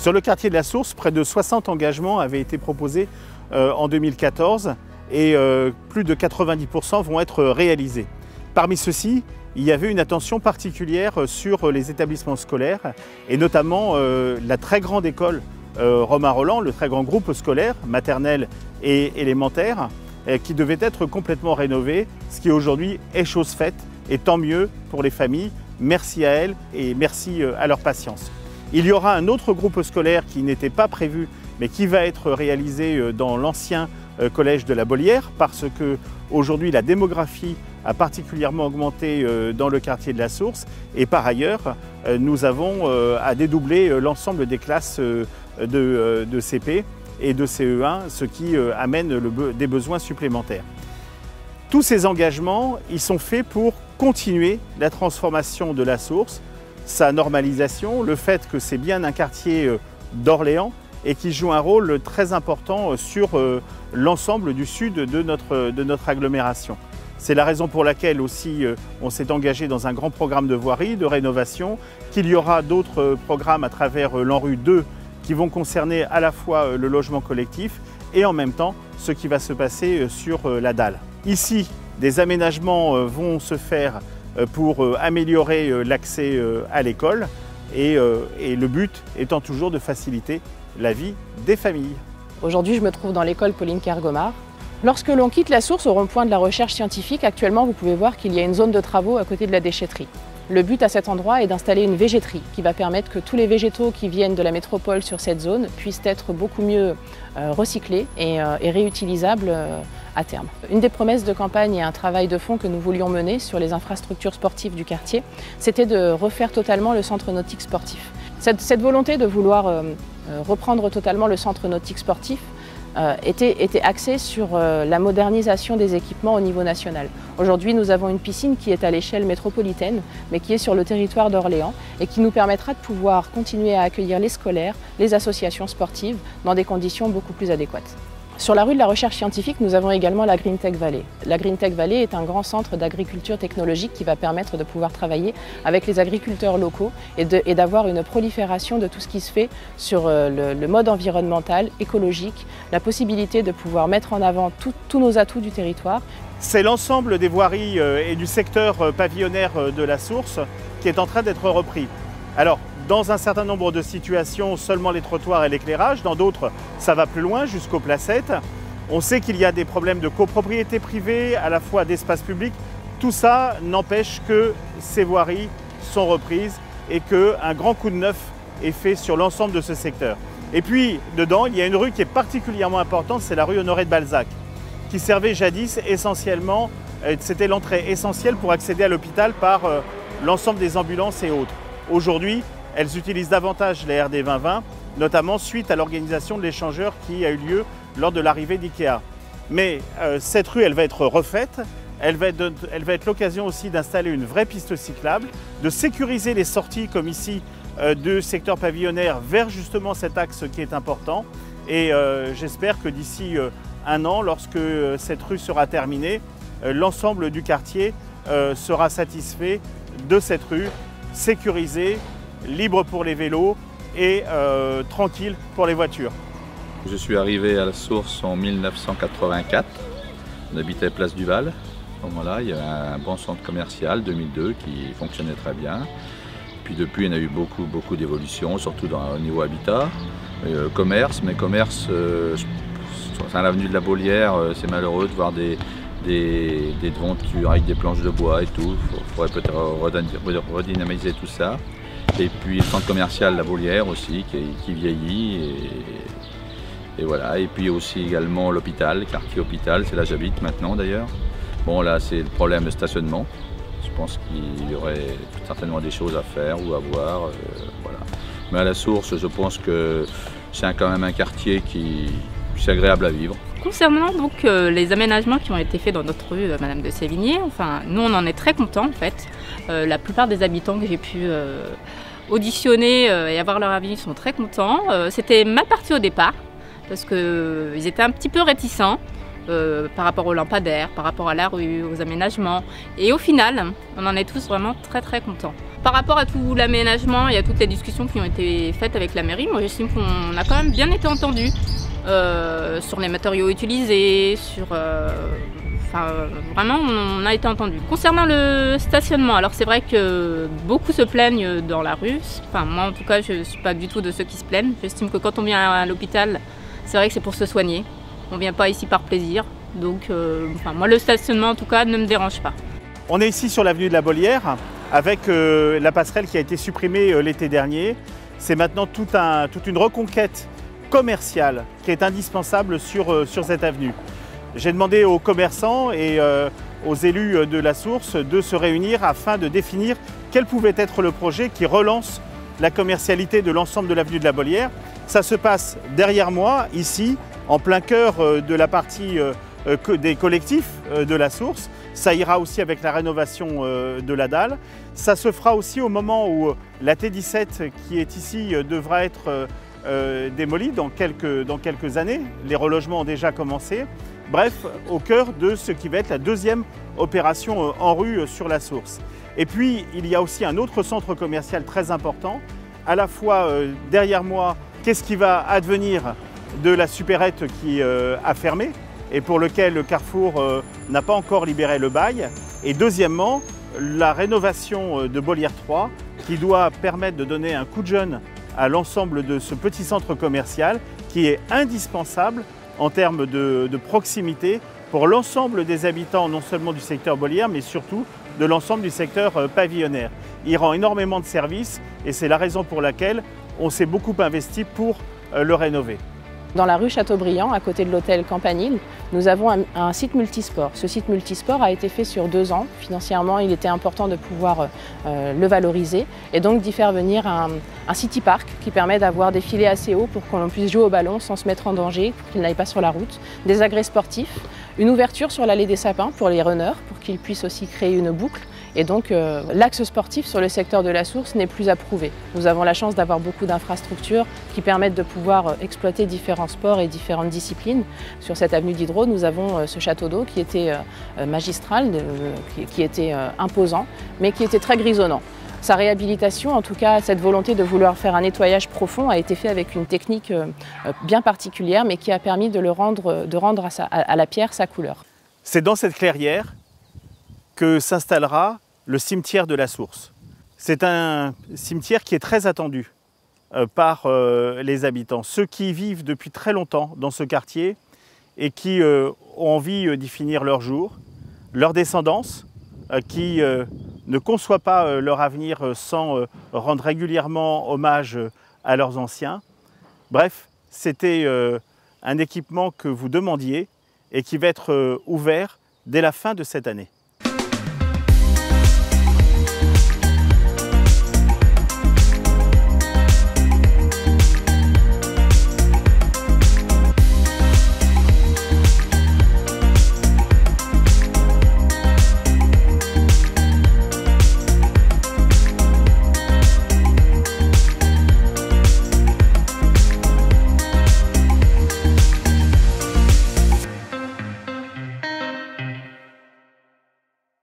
Sur le quartier de la Source, près de 60 engagements avaient été proposés en 2014 et plus de 90% vont être réalisés. Parmi ceux-ci, il y avait une attention particulière sur les établissements scolaires et notamment la très grande école Romain-Rolland, le très grand groupe scolaire, maternel et élémentaire, qui devait être complètement rénové, ce qui aujourd'hui est chose faite et tant mieux pour les familles. Merci à elles et merci à leur patience. Il y aura un autre groupe scolaire qui n'était pas prévu mais qui va être réalisé dans l'ancien collège de la Bollière parce que aujourd'hui la démographie a particulièrement augmenté dans le quartier de la Source et par ailleurs nous avons à dédoubler l'ensemble des classes de CP et de CE1, ce qui amène des besoins supplémentaires. Tous ces engagements, ils sont faits pour continuer la transformation de la Source, sa normalisation, le fait que c'est bien un quartier d'Orléans et qui joue un rôle très important sur l'ensemble du sud de notre agglomération. C'est la raison pour laquelle aussi on s'est engagé dans un grand programme de voirie, de rénovation, qu'il y aura d'autres programmes à travers l'ANRU 2 qui vont concerner à la fois le logement collectif et en même temps ce qui va se passer sur la dalle. Ici, des aménagements vont se faire pour améliorer l'accès à l'école et le but étant toujours de faciliter la vie des familles. Aujourd'hui, je me trouve dans l'école Pauline Kergomar. Lorsque l'on quitte la Source au rond-point de la recherche scientifique, actuellement vous pouvez voir qu'il y a une zone de travaux à côté de la déchetterie. Le but à cet endroit est d'installer une végéterie qui va permettre que tous les végétaux qui viennent de la métropole sur cette zone puissent être beaucoup mieux recyclés et réutilisables à terme. Une des promesses de campagne et un travail de fond que nous voulions mener sur les infrastructures sportives du quartier, c'était de refaire totalement le centre nautique sportif. Cette volonté de vouloir reprendre totalement le centre nautique sportif était axée sur la modernisation des équipements au niveau national. Aujourd'hui, nous avons une piscine qui est à l'échelle métropolitaine, mais qui est sur le territoire d'Orléans et qui nous permettra de pouvoir continuer à accueillir les scolaires, les associations sportives dans des conditions beaucoup plus adéquates. Sur la rue de la recherche scientifique, nous avons également la Green Tech Valley. La Green Tech Valley est un grand centre d'agriculture technologique qui va permettre de pouvoir travailler avec les agriculteurs locaux et d'avoir une prolifération de tout ce qui se fait sur le mode environnemental, écologique, la possibilité de pouvoir mettre en avant tous nos atouts du territoire. C'est l'ensemble des voiries et du secteur pavillonnaire de la Source qui est en train d'être repris. Alors, dans un certain nombre de situations, seulement les trottoirs et l'éclairage. Dans d'autres, ça va plus loin, jusqu'aux placettes. On sait qu'il y a des problèmes de copropriété privée, à la fois d'espace public. Tout ça n'empêche que ces voiries sont reprises et qu'un grand coup de neuf est fait sur l'ensemble de ce secteur. Et puis, dedans, il y a une rue qui est particulièrement importante, c'est la rue Honoré de Balzac, qui servait jadis essentiellement, c'était l'entrée essentielle pour accéder à l'hôpital par l'ensemble des ambulances et autres. Aujourd'hui, elles utilisent davantage les RD 2020, notamment suite à l'organisation de l'échangeur qui a eu lieu lors de l'arrivée d'IKEA. Mais cette rue, elle va être refaite, elle va être l'occasion aussi d'installer une vraie piste cyclable, de sécuriser les sorties comme ici du secteur pavillonnaire vers justement cet axe qui est important. Et j'espère que d'ici un an, lorsque cette rue sera terminée, l'ensemble du quartier sera satisfait de cette rue, sécurisée, libre pour les vélos et tranquille pour les voitures. Je suis arrivé à la Source en 1984, on habitait Place du Val. À ce moment-là, il y avait un bon centre commercial 2002 qui fonctionnait très bien. Puis depuis, il y en a eu beaucoup d'évolutions, surtout au niveau habitat, commerce. Mais commerce, à l'avenue de la Bollière, c'est malheureux de voir des devantures avec des planches de bois et tout. Il faudrait peut-être redynamiser tout ça. Et puis le centre commercial La Bollière aussi qui vieillit et voilà. Et puis aussi également l'hôpital, le quartier hôpital, c'est là que j'habite maintenant d'ailleurs. Bon là c'est le problème de stationnement. Je pense qu'il y aurait certainement des choses à faire ou à voir. Voilà. Mais à la Source, je pense que c'est quand même un quartier qui est agréable à vivre. Concernant donc les aménagements qui ont été faits dans notre rue Madame de Sévigné, enfin nous on en est très contents en fait. La plupart des habitants que j'ai pu auditionner et avoir leur avis sont très contents. C'était mal parti au départ parce qu'ils étaient un petit peu réticents par rapport aux lampadaires, par rapport à la rue, aux aménagements. Et au final, on en est tous vraiment très contents. par rapport à tout l'aménagement et à toutes les discussions qui ont été faites avec la mairie, moi j'estime qu'on a quand même bien été entendu sur les matériaux utilisés, vraiment on a été entendu. Concernant le stationnement, alors c'est vrai que beaucoup se plaignent dans la rue, moi en tout cas je ne suis pas du tout de ceux qui se plaignent. J'estime que quand on vient à l'hôpital, c'est vrai que c'est pour se soigner, on ne vient pas ici par plaisir, donc moi le stationnement en tout cas ne me dérange pas. On est ici sur l'avenue de la Bollière avec la passerelle qui a été supprimée l'été dernier. C'est maintenant toute une reconquête commerciale qui est indispensable sur cette avenue. J'ai demandé aux commerçants et aux élus de la Source de se réunir afin de définir quel pouvait être le projet qui relance la commercialité de l'ensemble de l'avenue de la Bollière. Ça se passe derrière moi, ici, en plein cœur de la partie des collectifs de la Source. Ça ira aussi avec la rénovation de la dalle. Ça se fera aussi au moment où la T17 qui est ici devra être démolie dans quelques années. Les relogements ont déjà commencé. Bref, au cœur de ce qui va être la deuxième opération en rue sur la Source. Et puis, il y a aussi un autre centre commercial très important. À la fois derrière moi, qu'est-ce qui va advenir de la supérette qui a fermé et pour lequel le Carrefour n'a pas encore libéré le bail. Et deuxièmement, la rénovation de Bollière 3 qui doit permettre de donner un coup de jeune à l'ensemble de ce petit centre commercial qui est indispensable en termes de proximité pour l'ensemble des habitants, non seulement du secteur Bollière, mais surtout de l'ensemble du secteur pavillonnaire. Il rend énormément de services et c'est la raison pour laquelle on s'est beaucoup investi pour le rénover. Dans la rue Chateaubriand, à côté de l'hôtel Campanile, nous avons un site multisport. Ce site multisport a été fait sur 2 ans. Financièrement, il était important de pouvoir le valoriser et donc d'y faire venir un city park qui permet d'avoir des filets assez hauts pour qu'on puisse jouer au ballon sans se mettre en danger, pour qu'il n'aille pas sur la route, des agrès sportifs, une ouverture sur l'allée des sapins pour les runners, pour qu'ils puissent aussi créer une boucle. Et donc l'axe sportif sur le secteur de la Source n'est plus approuvé. Nous avons la chance d'avoir beaucoup d'infrastructures qui permettent de pouvoir exploiter différents sports et différentes disciplines. Sur cette avenue Diderot, nous avons ce château d'eau qui était magistral, qui était imposant, mais qui était très grisonnant. Sa réhabilitation, en tout cas cette volonté de vouloir faire un nettoyage profond, a été fait avec une technique bien particulière, mais qui a permis de rendre à la pierre sa couleur. C'est dans cette clairière que s'installera le cimetière de la Source. C'est un cimetière qui est très attendu par les habitants, ceux qui vivent depuis très longtemps dans ce quartier et qui ont envie d'y finir leur jour, leur descendance, qui ne conçoit pas leur avenir sans rendre régulièrement hommage à leurs anciens. Bref, c'était un équipement que vous demandiez et qui va être ouvert dès la fin de cette année.